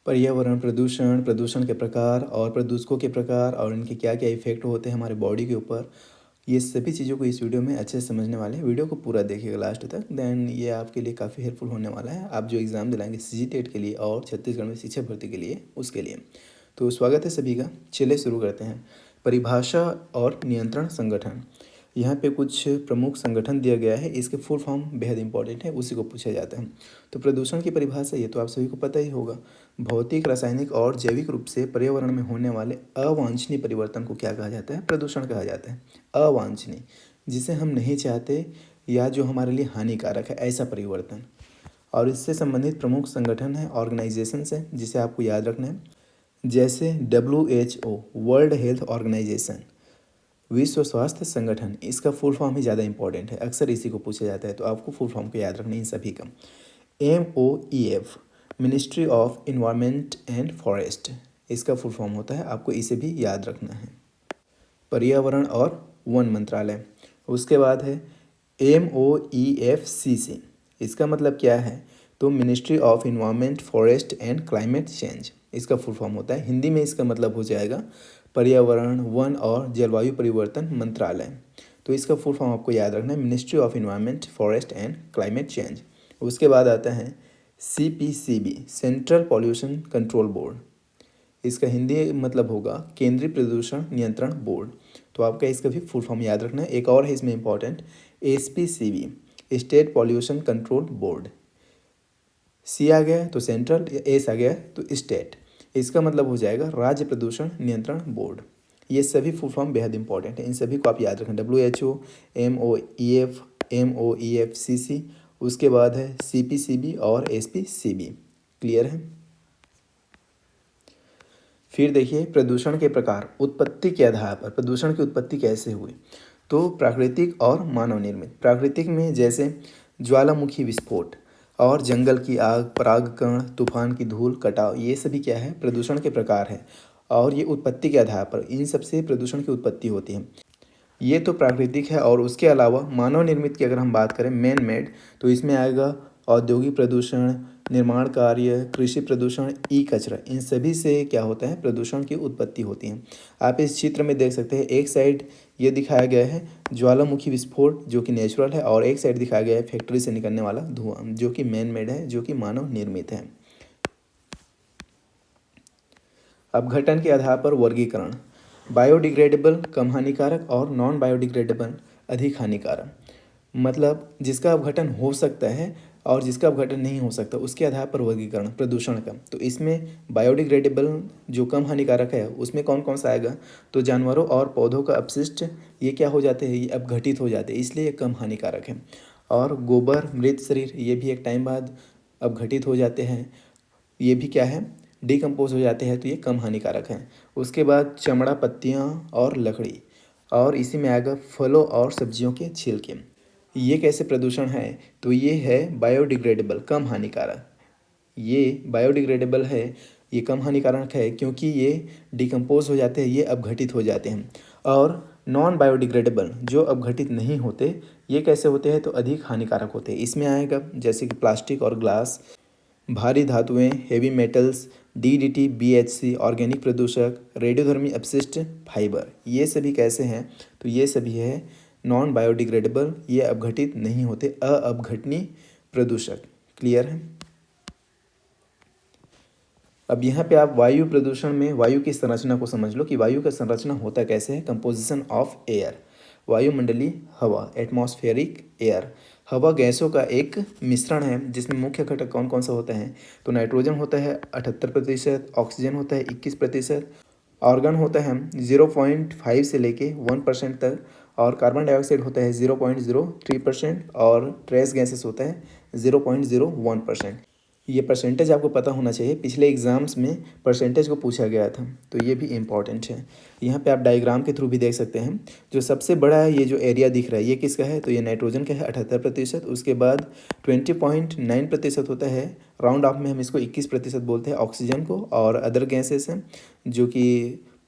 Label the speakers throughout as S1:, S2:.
S1: पर्यावरण प्रदूषण, प्रदूषण के प्रकार और प्रदूषकों के प्रकार और इनके क्या क्या इफ़ेक्ट होते हैं हमारे बॉडी के ऊपर, ये सभी चीज़ों को इस वीडियो में अच्छे से समझने वाले हैं। वीडियो को पूरा देखिएगा लास्ट तक, देन ये आपके लिए काफ़ी हेल्पफुल होने वाला है। आप जो एग्ज़ाम दिलाएंगे सीजीटेट के लिए और छत्तीसगढ़ में शिक्षक भर्ती के लिए, उसके लिए। तो स्वागत है सभी का। चलिए शुरू करते हैं। परिभाषा और नियंत्रण संगठन। यहाँ पे कुछ प्रमुख संगठन दिया गया है, इसके फुल फॉर्म बेहद इंपॉर्टेंट है, उसी को पूछा जाता है। तो प्रदूषण की परिभाषा ये तो आप सभी को पता ही होगा। भौतिक, रासायनिक और जैविक रूप से पर्यावरण में होने वाले अवांछनीय परिवर्तन को क्या कहा जाता है? प्रदूषण कहा जाता है। अवांछनीय, जिसे हम नहीं चाहते या जो हमारे लिए हानिकारक है, ऐसा परिवर्तन। और इससे संबंधित प्रमुख संगठन है, ऑर्गेनाइजेशंस है, जिसे आपको याद रखना है। जैसे WHO, वर्ल्ड हेल्थ ऑर्गेनाइजेशन, विश्व स्वास्थ्य संगठन, इसका फुल फॉर्म ही ज़्यादा इंपॉर्टेंट है, अक्सर इसी को पूछा जाता है, तो आपको फुल फॉर्म को याद रखना है इन सभी का। MOEF, ministry of environment and forest, इसका फुल फॉर्म होता है, आपको इसे भी याद रखना है। पर्यावरण और वन मंत्रालय, उसके बाद है MOEFCC, इसका मतलब क्या है? तो ministry of environment, forest and climate change, इसका फुल फॉर्म होता है। हिंदी में इसका मतलब हो जाएगा पर्यावरण, वन और जलवायु परिवर्तन मंत्रालय। तो इसका फुल फॉर्म आपको याद रखना है, ministry of environment, forest and climate change. उसके बाद आता है CPCB, central pollution control board, इसका हिंदी मतलब होगा केंद्रीय प्रदूषण नियंत्रण बोर्ड। तो आपका इसका भी फुल फॉर्म याद रखना है। एक और है इसमें important, SPCB, state pollution control board. C आ गया तो सेंट्रल, S आ गया तो स्टेट, इसका मतलब हो जाएगा राज्य प्रदूषण नियंत्रण बोर्ड। ये सभी फुल फॉर्म बेहद इंपॉर्टेंट है, इन सभी को आप याद रखें। WHO, MOEF, MOEFCC, उसके बाद है CPCB और SPCB। क्लियर है? फिर देखिए प्रदूषण के प्रकार। उत्पत्ति के आधार पर प्रदूषण की उत्पत्ति कैसे हुई? तो प्राकृतिक और मानव निर्मित। प्राकृतिक में जैसे ज्वालामुखी विस्फोट और जंगल की आग, परागकण, तूफान की धूल, कटाव, ये सभी क्या है? प्रदूषण के प्रकार है। और ये उत्पत्ति के आधार पर इन सबसे प्रदूषण की उत्पत्ति होती है। ये तो प्राकृतिक है। और उसके अलावा मानव निर्मित की अगर हम बात करें, मैन मेड, तो इसमें आएगा औद्योगिक प्रदूषण, निर्माण कार्य, कृषि प्रदूषण, ई कचरा, इन सभी से क्या होता है? प्रदूषण की उत्पत्ति होती है। आप इस चित्र में देख सकते हैं, एक साइड ये दिखाया गया है ज्वालामुखी विस्फोट जो कि नेचुरल है, और एक साइड दिखाया गया है फैक्ट्री से निकलने वाला धुआं जो कि मैन मेड है, जो कि मानव निर्मित है। अपघटन के आधार पर वर्गीकरण। बायोडिग्रेडेबल कम हानिकारक और नॉन बायोडिग्रेडेबल अधिक हानिकारक। मतलब जिसका अपघटन हो सकता है और जिसका अपघटन नहीं हो सकता, उसके आधार पर वर्गीकरण प्रदूषण का। तो इसमें बायोडिग्रेडेबल जो कम हानिकारक है, उसमें कौन कौन सा आएगा? तो जानवरों और पौधों का अपशिष्ट, ये क्या हो जाते हैं? ये अपघटित हो जाते हैं, इसलिए ये कम हानिकारक है। और गोबर, मृत शरीर, ये भी एक टाइम बाद अपघटित हो जाते हैं, ये भी क्या है? डिकम्पोज हो जाते हैं, तो ये कम हानिकारक है। उसके बाद चमड़ा, पत्तियाँ और लकड़ी, और इसी में आएगा फलों और सब्जियों के छिलके। ये कैसे प्रदूषण है? तो ये है बायोडिग्रेडेबल, कम हानिकारक। ये बायोडिग्रेडेबल है, ये कम हानिकारक है क्योंकि ये डिकम्पोज हो जाते हैं, ये अपघटित हो जाते हैं। और नॉन बायोडिग्रेडेबल जो अपघटित नहीं होते, ये कैसे होते हैं? तो अधिक हानिकारक होते हैं। इसमें आएगा जैसे कि प्लास्टिक और ग्लास, भारी धातुएं, heavy metals, DDT, BHC, organic प्रदूषक, रेडियोधर्मी अपशिष्ट, फाइबर, ये सभी कैसे हैं? तो ये सभी है नॉन बायोडिग्रेडेबल, ये अपघटित नहीं होते, अअपघटनीय प्रदूषक। क्लियर है? अब यहाँ पे आप वायु प्रदूषण में वायु की संरचना को समझ लो कि वायु का संरचना होता कैसे है। कंपोजिशन ऑफ एयर, वायुमंडलीय हवा, एटमॉस्फेरिक एयर, हवा गैसों का एक मिश्रण है जिसमें मुख्य घटक कौन कौन सा होता है? तो नाइट्रोजन होता है 78%, ऑक्सीजन होता है 21%, ऑर्गन होता है 0.5 से लेके 1% तक, और कार्बन डाइऑक्साइड होता है 0.03%, और ट्रेस गैसेस होता है 0.01%। ये परसेंटेज आपको पता होना चाहिए, पिछले एग्जाम्स में परसेंटेज को पूछा गया था, तो ये भी इम्पॉर्टेंट है। यहाँ पे आप डायग्राम के थ्रू भी देख सकते हैं। जो सबसे बड़ा है, ये जो एरिया दिख रहा है, ये किसका है? तो ये नाइट्रोजन का है 78%। उसके बाद 20.9% होता है, राउंड ऑफ में हम इसको 21% बोलते हैं, ऑक्सीजन को। और अदर गैसेस हैं जो कि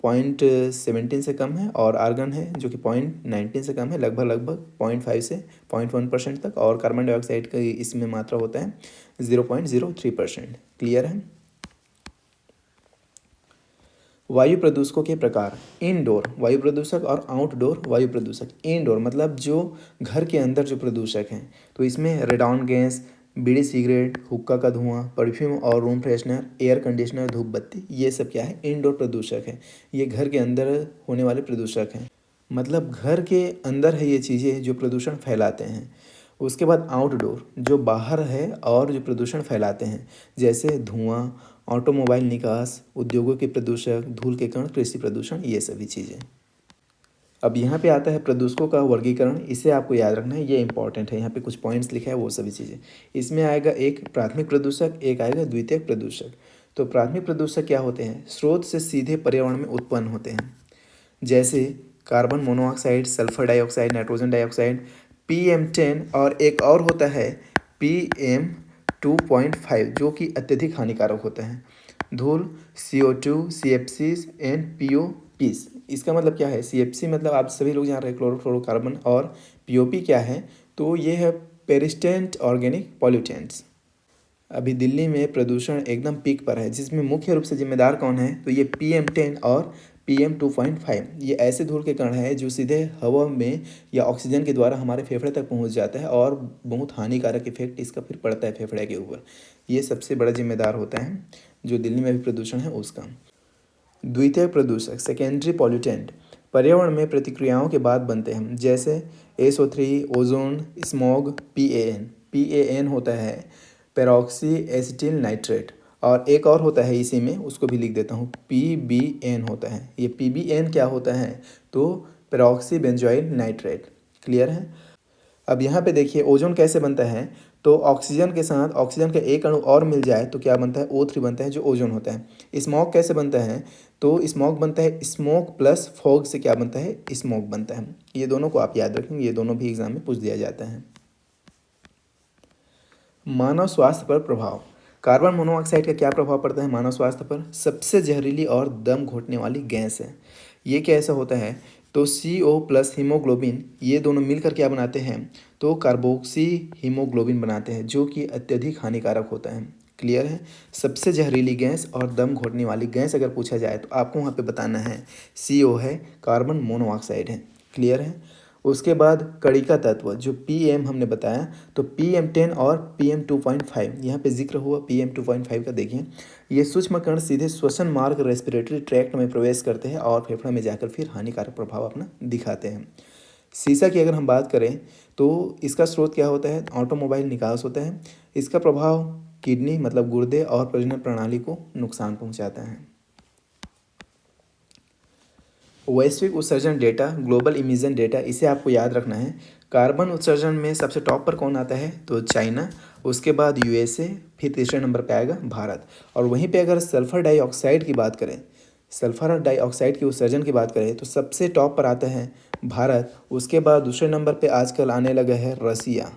S1: 0.17 से कम है, और आर्गन है जो कि 0.19 से कम है, लगभग लगभग 0.5 से 0.1% तक, और कार्बन डाइऑक्साइड का इसमें मात्रा होता है 0.03%। क्लियर है? वायु प्रदूषकों के प्रकार। इनडोर वायु प्रदूषक और आउटडोर वायु प्रदूषक। इनडोर मतलब जो घर के अंदर जो प्रदूषक हैं, तो इसमें रेडॉन गैस, बीड़ी सिगरेट, हुक्का का धुआं, परफ्यूम और रूम फ्रेशनर, एयर कंडीशनर, धूप बत्ती, ये सब क्या है, इनडोर प्रदूषक है। ये घर के अंदर होने वाले प्रदूषक हैं, मतलब घर के अंदर है ये चीज़ें जो प्रदूषण फैलाते हैं। उसके बाद आउटडोर जो बाहर है और जो प्रदूषण फैलाते हैं, जैसे धुआं, ऑटोमोबाइल निकास, उद्योगों के प्रदूषक, धूल के कण, कृषि प्रदूषण, ये सभी चीज़ें। अब यहाँ पे आता है प्रदूषकों का वर्गीकरण। इसे आपको याद रखना है, ये इंपॉर्टेंट है। यहाँ पे कुछ पॉइंट्स लिखा है, वो सभी चीज़ें। इसमें आएगा एक प्राथमिक प्रदूषक, एक आएगा द्वितीयक प्रदूषक। तो प्राथमिक प्रदूषक क्या होते हैं? स्रोत से सीधे पर्यावरण में उत्पन्न होते हैं, जैसे carbon monoxide, sulphur dioxide, nitrogen dioxide, PM10, और एक और होता है PM2.5 जो कि अत्यधिक हानिकारक होता है। धूल, CO2, CFCs एंड POPs। इसका मतलब क्या है? CFC मतलब आप सभी लोग जान रहे हैं, क्लोरोफ्लोरोकार्बन, और POP क्या है? तो ये है पेरिस्टेंट ऑर्गेनिक पॉल्यूटेंट्स। अभी दिल्ली में प्रदूषण एकदम पीक पर है, जिसमें मुख्य रूप से जिम्मेदार कौन है? तो ये PM10 और PM2.5। ये ऐसे धूल के कण हैं जो सीधे हवा में या ऑक्सीजन के द्वारा हमारे फेफड़े तक पहुंच जाता है, और बहुत हानिकारक इफेक्ट इसका फिर पड़ता है फेफड़े के ऊपर। ये सबसे बड़ा जिम्मेदार होता है जो दिल्ली में भी प्रदूषण है उसका। द्वितीय प्रदूषक, सेकेंडरी पॉल्यूटेंट, पर्यावरण में प्रतिक्रियाओं के बाद बनते हैं, जैसे SO3, ओजोन, स्मॉग, PAN होता है पेरोक्सी एसिटिल नाइट्रेट, और एक और होता है इसी में, उसको भी लिख देता हूँ, PBN होता है। ये PBN क्या होता है? तो पेरोक्सी बेंजोइल नाइट्रेट। क्लियर है? अब यहाँ पे देखिए ओजोन कैसे बनता है। तो ऑक्सीजन के साथ ऑक्सीजन का एक अणु और मिल जाए तो क्या बनता है? O3 बनता है, जो ओजोन होता है। स्मॉग कैसे बनता है? तो स्मॉग बनता है स्मोक प्लस फॉग से क्या बनता है? स्मोक बनता है। ये दोनों को आप याद रखेंगे, ये दोनों भी एग्जाम में पूछ दिया जाता है। मानव स्वास्थ्य पर प्रभाव। कार्बन मोनोऑक्साइड का क्या प्रभाव पड़ता है मानव स्वास्थ्य पर? सबसे जहरीली और दम घोटने वाली गैस है। ये कैसा होता है? तो CO प्लस हीमोग्लोबिन, ये दोनों मिलकर क्या बनाते हैं? तो कार्बोक्सी हीमोग्लोबिन बनाते हैं, जो कि अत्यधिक हानिकारक होता है। क्लियर है? सबसे जहरीली गैस और दम घोटने वाली गैस अगर पूछा जाए तो आपको वहाँ पे बताना है CO है, कार्बन मोनोऑक्साइड है। क्लियर है? उसके बाद कणिका तत्व जो PM हमने बताया, तो PM10 और PM2.5, यहाँ पे जिक्र हुआ PM2.5 का। देखिए ये सूक्ष्म कण सीधे श्वसन मार्ग, रेस्पिरेटरी ट्रैक्ट में प्रवेश करते हैं और फेफड़े में जाकर फिर हानिकारक प्रभाव अपना दिखाते हैं। सीसा की अगर हम बात करें तो इसका स्रोत क्या होता है? ऑटोमोबाइल निकास होता है। इसका प्रभाव किडनी मतलब गुर्दे और प्रजनन प्रणाली को नुकसान पहुंचाता है। वैश्विक उत्सर्जन डेटा, ग्लोबल इमिशन डेटा, इसे आपको याद रखना है। कार्बन उत्सर्जन में सबसे टॉप पर कौन आता है? तो चाइना, उसके बाद USA, फिर तीसरे नंबर पे आएगा भारत। और वहीं पे अगर सल्फर डाइऑक्साइड की बात करें, सल्फर डाइऑक्साइड की उत्सर्जन की बात करें तो सबसे टॉप पर आता है भारत। उसके बाद दूसरे नंबर पे आजकल आने लगा है रसिया।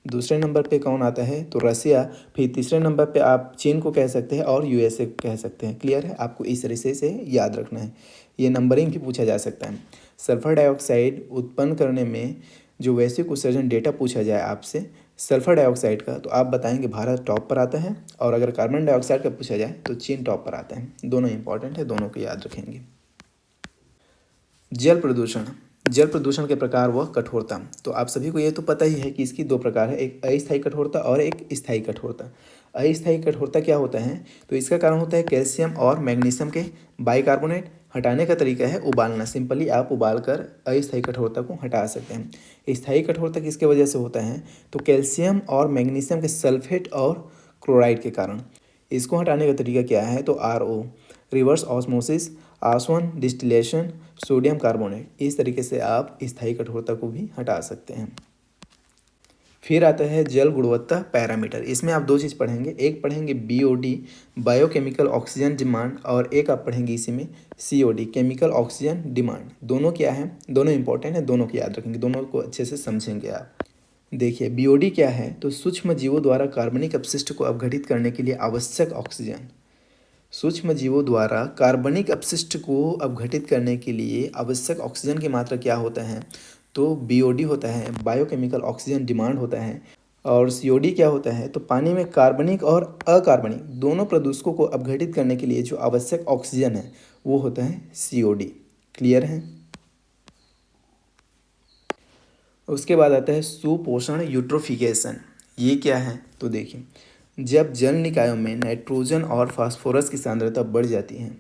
S1: दूसरे नंबर पे कौन आता है? तो रसिया। फिर तीसरे नंबर पे आप चीन को कह सकते हैं और USA को कह सकते हैं। क्लियर है? आपको इस तरीके से याद रखना है, ये नंबरिंग भी पूछा जा सकता है। सल्फर डाइऑक्साइड उत्पन्न करने में जो वैश्विक उत्सर्जन डेटा पूछा जाए आपसे सल्फर डाइऑक्साइड का, तो आप बताएंगे भारत टॉप पर आता है, और अगर कार्बन डाइऑक्साइड का पूछा जाए तो चीन टॉप पर आता है। दोनों इंपॉर्टेंट है, दोनों को याद रखेंगे। जल प्रदूषण, जल प्रदूषण के प्रकार व कठोरता। तो आप सभी को ये तो पता ही है कि इसकी दो प्रकार है, एक अस्थायी कठोरता और एक स्थायी कठोरता। अस्थायी कठोरता क्या होता है? तो इसका कारण होता है कैल्शियम और मैग्नीशियम के बाइकार्बोनेट। हटाने का तरीका है उबालना। सिंपली आप उबाल कर अस्थायी कठोरता को हटा सकते हैं। स्थायी कठोरता किसके वजह से होता है? तो कैल्शियम और मैग्नीशियम के सल्फेट और क्लोराइड के कारण। इसको हटाने का तरीका क्या है? तो RO, रिवर्स ऑस्मोसिस, आसवन डिस्टिलेशन, सोडियम कार्बोनेट। इस तरीके से आप स्थायी कठोरता को भी हटा सकते हैं। फिर आता है जल गुणवत्ता पैरामीटर। इसमें आप दो चीज़ पढ़ेंगे, एक पढ़ेंगे BOD, बायोकेमिकल ऑक्सीजन डिमांड, और एक आप पढ़ेंगे इसी में COD, केमिकल ऑक्सीजन डिमांड। दोनों क्या है? दोनों इंपॉर्टेंट है, दोनों को याद रखेंगे, दोनों को अच्छे से समझेंगे आप। देखिए BOD क्या है? तो सूक्ष्म जीवों द्वारा कार्बनिक अपशिष्ट को अपघटित करने के लिए आवश्यक ऑक्सीजन। सूक्ष्म जीवों द्वारा कार्बनिक अपशिष्ट को अपघटित करने के लिए आवश्यक ऑक्सीजन की मात्रा क्या होता है? तो BOD होता है, बायोकेमिकल ऑक्सीजन डिमांड होता है। और सीओडी क्या होता है, तो पानी में कार्बनिक और अकार्बनिक दोनों प्रदूषकों को अपघटित करने के लिए जो आवश्यक ऑक्सीजन है वो होता है सीओडी। क्लियर है। उसके बाद आता है सुपोषण यूट्रोफिकेशन। ये क्या है, तो देखिए, जब जल निकायों में नाइट्रोजन और फास्फोरस की सांद्रता बढ़ जाती है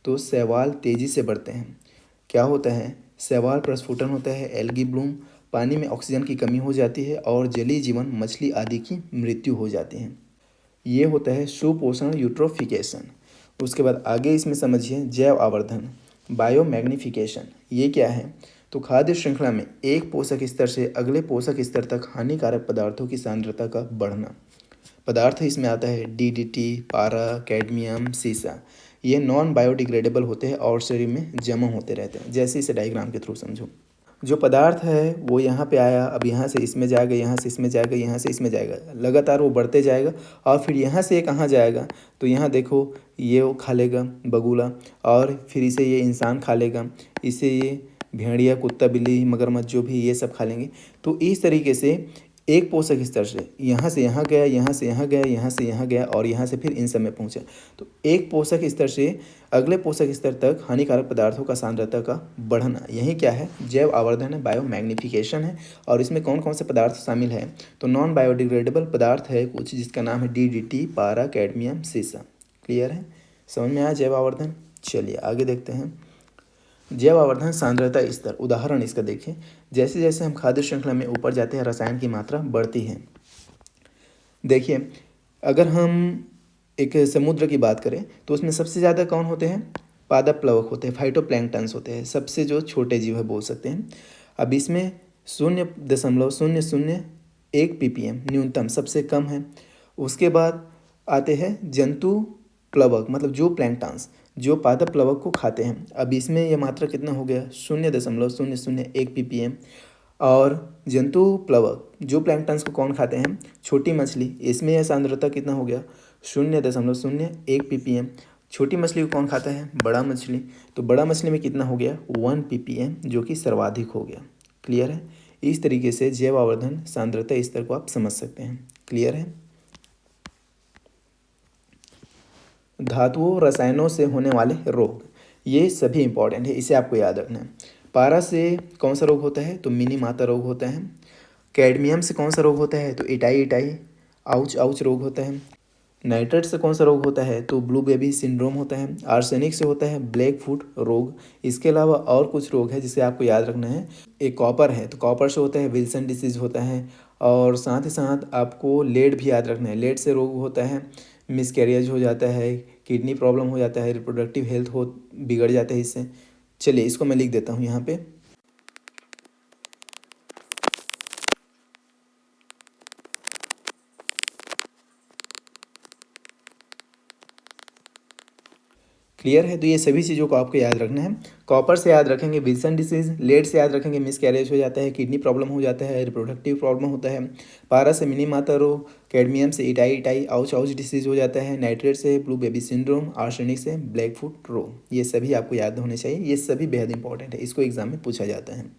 S1: तो शैवाल तेजी से बढ़ते हैं। क्या होता है, शैवाल प्रस्फुटन होता है, एल्गी ब्लूम, पानी में ऑक्सीजन की कमी हो जाती है और जलीय जीवन मछली आदि की मृत्यु हो जाती है। ये होता है सुपोषण यूट्रोफिकेशन। उसके बाद आगे इसमें समझिए जैव आवर्धन, बायोमैग्निफिकेशन। ये क्या है, तो खाद्य श्रृंखला में एक पोषक स्तर से अगले पोषक स्तर तक हानिकारक पदार्थों की सांद्रता का बढ़ना। पदार्थ इसमें आता है डीडीटी, पारा, कैडमियम, सीसा। ये नॉन बायोडिग्रेडेबल होते हैं और शरीर में जमा होते रहते हैं। जैसे इसे डायग्राम के थ्रू समझो, जो पदार्थ है वो यहाँ पे आया, अब यहाँ से इसमें जाएगा, यहाँ से इसमें जाएगा, यहाँ से इसमें जाएगा, लगातार वो बढ़ते जाएगा और फिर यहाँ से ये कहाँ जाएगा, तो यहाँ देखो ये वो खा लेगा बगुला, और फिर इसे ये इंसान खा लेगा, इसे ये भेड़िया, कुत्ता, बिल्ली, मगरमच्छ जो भी ये सब खा लेंगे। तो इस तरीके से एक पोषक स्तर से यहाँ गया, यहाँ से यहाँ गया, यहाँ से यहाँ गया और यहाँ से फिर इन सब में पहुँचा। तो एक पोषक स्तर से अगले पोषक स्तर तक हानिकारक पदार्थों का सांद्रता का बढ़ना, यही क्या है, जैव आवर्धन है, बायोमैग्निफिकेशन है। और इसमें कौन कौन से पदार्थ शामिल है, तो नॉन बायोडिग्रेडेबल पदार्थ है कुछ, जिसका नाम है डीडीटी, पारा, कैडमियम, सीसा। क्लियर है, समझ में आया जैव आवर्धन। चलिए आगे देखते हैं जैव आवर्धन सांद्रता स्तर। उदाहरण इसका देखिए, जैसे जैसे हम खाद्य श्रृंखला में ऊपर जाते हैं रसायन की मात्रा बढ़ती है। देखिए, अगर हम एक समुद्र की बात करें तो उसमें सबसे ज़्यादा कौन होते हैं, पादप प्लवक होते हैं, फाइटोप्लैंक्टन्स होते हैं, सबसे जो छोटे जीव है बोल सकते हैं। अब इसमें 0.001 ppm न्यूनतम सबसे कम है। उसके बाद आते हैं जंतु प्लवक, मतलब जो प्लैंक्टन्स जो पादप प्लवक को खाते हैं। अब इसमें यह मात्रा कितना हो गया, 0.001 ppm। और जंतु प्लवक जो प्लैंक्टन्स को कौन खाते हैं, छोटी मछली, इसमें यह सांद्रता कितना हो गया, 0.01 ppm। छोटी मछली को कौन खाता है, बड़ा मछली, तो बड़ा मछली में कितना हो गया, 1 ppm, जो कि सर्वाधिक हो गया। क्लियर है, इस तरीके से जैव आवर्धन सांद्रता स्तर को आप समझ सकते हैं। क्लियर है। धातुओं रसायनों से होने वाले रोग, ये सभी इंपॉर्टेंट है, इसे आपको याद रखना है। पारा से कौन सा रोग होता है, तो मिनी माता रोग होता है। कैडमियम से कौन सा रोग होता है, तो इटाई इटाई आउच आउच रोग होता है। नाइट्रेट से कौन सा रोग होता है, तो ब्लू बेबी सिंड्रोम होता है। आर्सेनिक से होता है ब्लैक फुट रोग। इसके अलावा और कुछ रोग है जिसे आपको याद रखना है। एक कॉपर है, तो कॉपर से होता है विल्सन डिसीज होता है। और साथ ही साथ आपको लेड भी याद रखना है, लेड से रोग होता है मिसकैरियज हो जाता है, किडनी प्रॉब्लम हो जाता है, रिप्रोडक्टिव हेल्थ हो बिगड़ जाता है इससे। चलिए इसको मैं लिख देता हूँ यहाँ पे। क्लियर है, तो ये सभी चीज़ों को आपको याद रखना है। कॉपर से याद रखेंगे विल्सन डिसीज, लेड से याद रखेंगे मिसकैरेज हो जाता है, किडनी प्रॉब्लम हो जाता है, रिप्रोडक्टिव प्रॉब्लम होता है। पारा से मिनी माता रोग, कैडमियम से itai itai ouch ouch disease हो जाता है। नाइट्रेट से ब्लू बेबी सिंड्रोम, आर्सेनिक से ब्लैक फुट रोग। ये सभी आपको याद होने चाहिए, ये सभी बेहद इंपॉर्टेंट है, इसको एग्जाम में पूछा जाता है।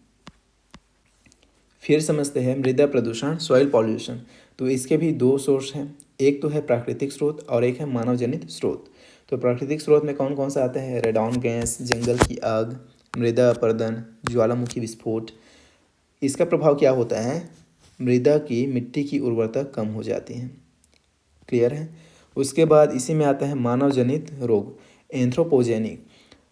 S1: फिर समझते हैं मृदा प्रदूषण, सॉइल पॉल्यूशन। तो इसके भी दो सोर्स हैं, एक तो है प्राकृतिक स्रोत और एक है मानव जनित स्रोत। तो प्राकृतिक स्रोत में कौन कौन सा आता है, रेडॉन गैस, जंगल की आग, मृदा अपरदन, ज्वालामुखी विस्फोट। इसका प्रभाव क्या होता है, मृदा की मिट्टी की उर्वरता कम हो जाती है। क्लियर है। उसके बाद इसी में आता है मानव जनित रोग, एंथ्रोपोजेनिक।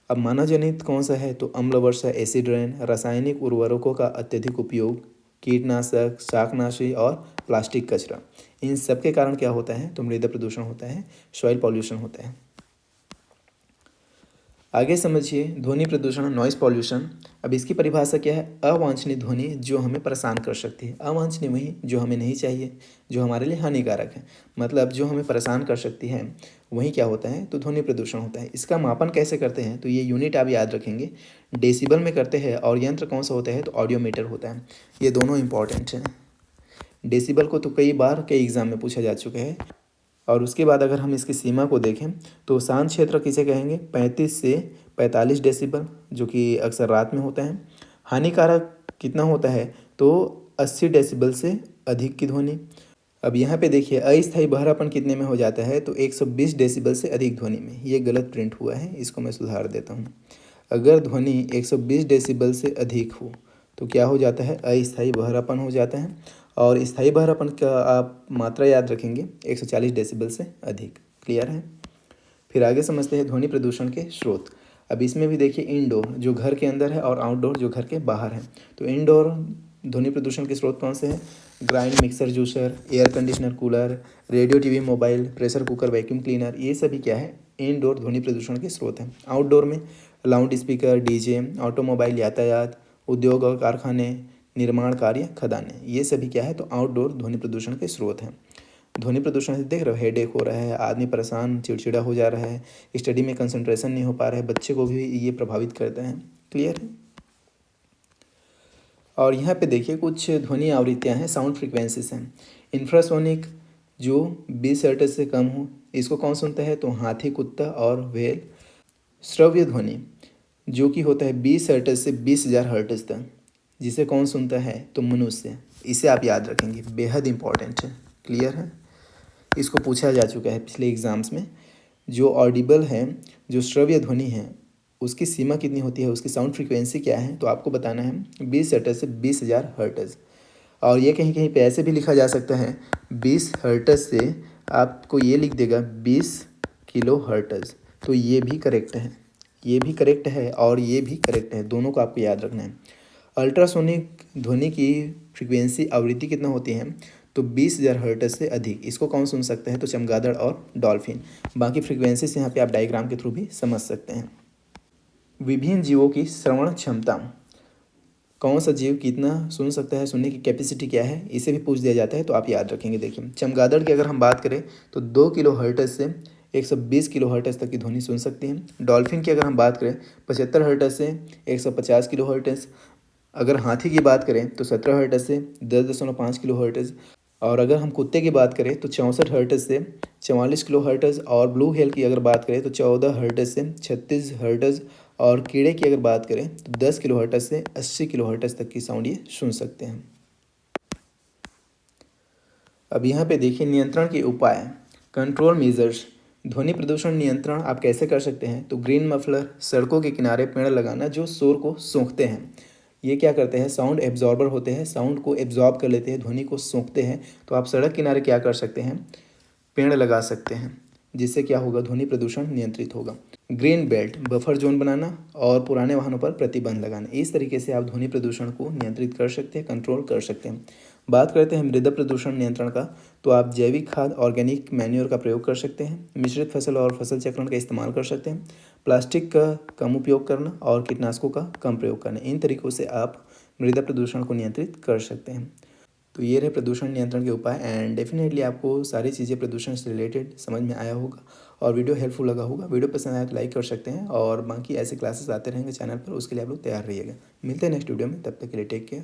S1: अब मानव जनित कौन सा है, तो अम्ल वर्षा, एसिड रेन, रासायनिक उर्वरकों का अत्यधिक उपयोग, कीटनाशक, शाकनाशी और प्लास्टिक कचरा। इन सब के कारण क्या होता है, तो मृदा प्रदूषण होता है, सॉइल पॉल्यूशन होता है। आगे समझिए ध्वनि प्रदूषण, नॉइस पॉल्यूशन। अब इसकी परिभाषा क्या है, अवांछनीय ध्वनि जो हमें परेशान कर सकती है। अवांछनीय वही जो हमें नहीं चाहिए, जो हमारे लिए हानिकारक है, मतलब जो हमें परेशान कर सकती है, वही क्या होता है, तो ध्वनि प्रदूषण होता है। इसका मापन कैसे करते हैं, तो ये यूनिट आप याद रखेंगे, डेसिबल में करते हैं। और यंत्र कौन सा होता है, तो ऑडियोमीटर होता है। ये दोनों इंपॉर्टेंट हैं। डेसिबल को तो कई बार कई एग्जाम में पूछा जा चुका है। और उसके बाद अगर हम इसकी सीमा को देखें तो शांत क्षेत्र किसे कहेंगे, 35 से 45 डेसिबल, जो कि अक्सर रात में होता है। हानिकारक कितना होता है, तो 80 डेसिबल से अधिक की ध्वनि। अब यहाँ पे देखिए अस्थायी बहरापन कितने में हो जाता है, तो 120 डेसिबल से अधिक ध्वनि में। ये गलत प्रिंट हुआ है, इसको मैं सुधार देता हूँ। अगर ध्वनि 120 डेसिबल से अधिक हो तो क्या हो जाता है, अस्थायी बहरापन हो जाता है। और स्थायी बहरापन का आप मात्रा याद रखेंगे 140 डेसिबल से अधिक। क्लियर है। फिर आगे समझते हैं ध्वनि प्रदूषण के स्रोत। अब इसमें भी देखिए इंडोर जो घर के अंदर है और आउटडोर जो घर के बाहर है। तो इंडोर ध्वनि प्रदूषण के स्रोत कौन से हैं, grind mixer juicer, air conditioner cooler, radio TV mobile, pressure cooker, vacuum cleaner, ये सभी क्या है, इंडोर ध्वनि प्रदूषण के स्रोत हैं। आउटडोर में लाउड स्पीकर, डीजे, ऑटोमोबाइल यातायात, उद्योग और कारखाने, निर्माण कार्य, खदानें, ये सभी क्या है, तो आउटडोर ध्वनि प्रदूषण के स्रोत हैं। ध्वनि प्रदूषण से देख रहे हो हेडेक हो रहा है, आदमी परेशान चिड़चिड़ा हो जा रहा है, स्टडी में कंसंट्रेशन नहीं हो पा रहा है, बच्चे को भी ये प्रभावित करते हैं। क्लियर है। और यहाँ पे देखिए कुछ ध्वनि आवृत्तियाँ हैं, साउंड फ्रिक्वेंसीज हैं। इंफ्रासोनिक जो 20 हर्ट्ज से कम हो, इसको कौन सुनता है, तो हाथी, कुत्ता और व्हेल। श्रव्य ध्वनि जो कि होता है 20 हर्ट्ज से 20,000 हर्ट्ज तक, जिसे कौन सुनता है, तो मनुष्य। इसे आप याद रखेंगे, बेहद इंपॉर्टेंट है। क्लियर है। इसको पूछा जा चुका है पिछले एग्जाम्स में। जो ऑडिबल है, जो श्रव्य ध्वनि है, उसकी सीमा कितनी होती है, उसकी साउंड फ्रीक्वेंसी क्या है, तो आपको बताना है 20 हर्ट्ज से 20,000 हर्ट्ज। और ये कहीं कहीं पे ऐसे भी लिखा जा सकता है 20 हर्ट्ज से आपको ये लिख देगा 20 किलो हर्ट्ज। तो ये भी करेक्ट है, ये भी करेक्ट है और ये भी करेक्ट है, दोनों को आपको याद रखना है। अल्ट्रासोनिक ध्वनि की फ्रीक्वेंसी आवृत्ति कितना होती है, तो 20,000 हर्ट्ज से अधिक। इसको कौन सुन सकते हैं, तो चमगादड़ और डॉल्फिन। बाकी फ्रीक्वेंसीज यहाँ पे आप डायग्राम के थ्रू भी समझ सकते हैं। विभिन्न जीवों की श्रवण क्षमता, कौन सा जीव कितना सुन सकता है, सुनने की कैपेसिटी क्या है, इसे भी पूछ दिया जाता है, तो आप याद रखेंगे। देखिए चमगादड़ की अगर हम बात करें तो 2 किलो हर्ट्ज से 120 किलो हर्ट्ज तक की ध्वनि सुन सकती हैं। डॉल्फिन की अगर हम बात करें 75 हर्ट्ज से 150 किलो हर्ट्ज। अगर हाथी की बात करें तो 17 हर्ट्ज से 10.5 किलो हर्ट्ज। और अगर हम कुत्ते की बात करें तो 64 हर्ट्ज से 44 किलो हर्ट्ज। और ब्लू व्हेल की अगर बात करें तो 14 हर्ट्ज से 36 हर्ट्ज। और कीड़े की अगर बात करें तो 10 किलो हर्ट्ज से 80 किलो हर्ट्ज तक की साउंड ये सुन सकते हैं। अब यहाँ पे देखिए नियंत्रण के उपाय, कंट्रोल मेजर्स। ध्वनि प्रदूषण नियंत्रण आप कैसे कर सकते हैं, तो ग्रीन मफलर, सड़कों के किनारे पेड़ लगाना जो शोर को सोखते हैं। ये क्या करते हैं, साउंड एब्जॉर्बर होते हैं, साउंड को एब्जॉर्ब कर लेते हैं, ध्वनि को सोखते हैं। तो आप सड़क किनारे क्या कर सकते हैं, पेड़ लगा सकते हैं, जिससे क्या होगा, ध्वनि प्रदूषण नियंत्रित होगा। ग्रीन बेल्ट, बफर जोन बनाना और पुराने वाहनों पर प्रतिबंध लगाना, इस तरीके से आप ध्वनि प्रदूषण को नियंत्रित कर सकते हैं, कंट्रोल कर सकते हैं। बात करते हैं मृदा प्रदूषण नियंत्रण का, तो आप जैविक खाद, ऑर्गेनिक मैन्योर का प्रयोग कर सकते हैं, मिश्रित फसल और फसल चक्रण का इस्तेमाल कर सकते हैं, प्लास्टिक का कम उपयोग करना और कीटनाशकों का कम प्रयोग करना। इन तरीक़ों से आप मृदा प्रदूषण को नियंत्रित कर सकते हैं। तो ये रहे प्रदूषण नियंत्रण के उपाय। एंड डेफिनेटली आपको सारी चीज़ें प्रदूषण से रिलेटेड समझ में आया होगा और वीडियो हेल्पफुल लगा होगा। वीडियो पसंद आया तो लाइक कर सकते हैं और बाकी ऐसे क्लासेस आते रहेंगे चैनल पर, उसके लिए आप लोग तैयार रहिएगा। मिलते हैं नेक्स्ट वीडियो में, तब तक के लिए टेक केयर।